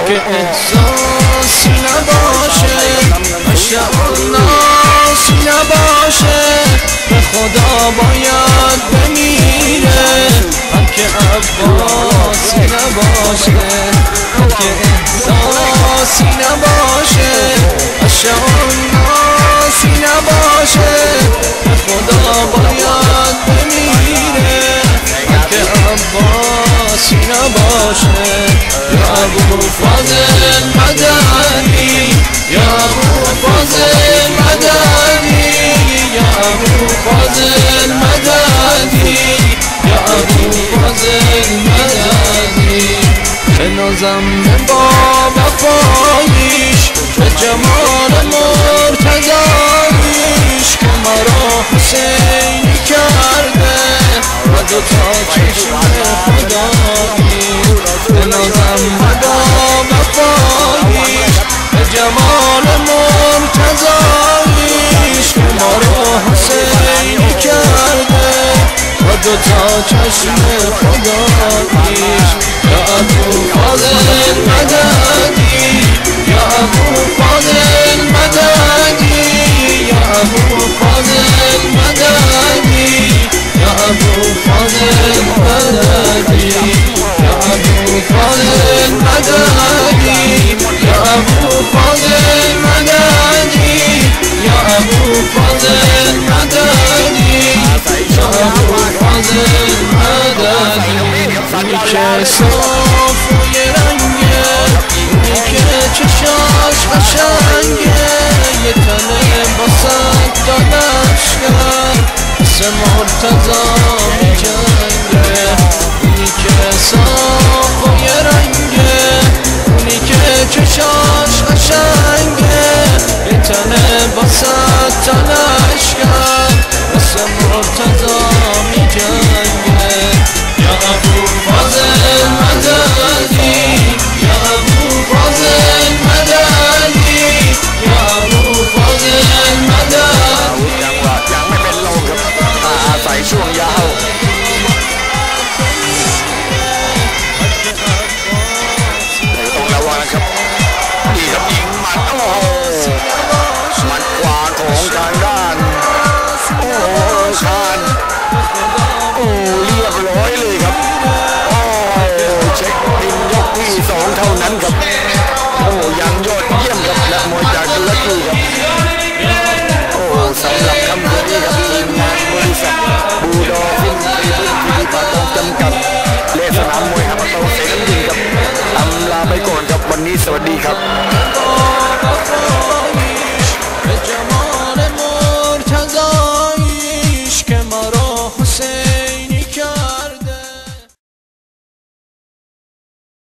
که احساسی نباشه عشق ناسی نباشه به خدا باید بمیره که عباسی نباشه که احساسی نباشه عشق ناسی نباشه به خدا باید بمیره که عباسی نباشه یا ابو فاضل مدنی یا ابو فاضل مدنی یا ابو فاضل مدنی یا ابو فاضل مدنی به نازم با وفایش به جمال مرتضایش که مرا حسینی کرده و دوتا چشم خدایی به نازم با وفایش به جمال مرتضایش که مرا حسینی کرده و دوتا چشم خدایش یا ابو فاضل مدنی یا ابو فاضل مدنی یا ابو فاضل مدنی یا ابو فاضل مدنی یا ابو فاضل مدنی یا ابو فاضل مدنی یا ابو فاضل مدنی یا ابو فاضل مدنی که صاف و یه رنگه که چشاش قشنگه یه تنه با صد تا لشکر مثل مرتضا می جنگه اونی که صاف و یه رنگه اونی که چشاش قشنگه یه تنه با صد تا لشکر مثل مرتضا می جنگه یا ابو فاضل مدنی یا ابو فاضل مدنی یا ابو فاضل مدنیยังไม่เป็นลมครับอาศัยช่วงยาวต้องระวังครับนี่ครับยิงหมัดโอ้โหหมัดขวาของทางด้านโอ้ชาญโอ้เรียบร้อยเลยครับโอ้เช็คบินยกที่2เท่านั้นครับโอ้ยังยอดเยี่ยมครับนักมวยจากตุรกีครับโอ้สำหรับคำพูดนี้ครับทีมงานบริษัทบูดอฟินในพื้นที่ป่าตองจำกัดและสนามมวยฮับโตเสรีครับอำลาไปก่อนครับวันนี้สวัสดีครับ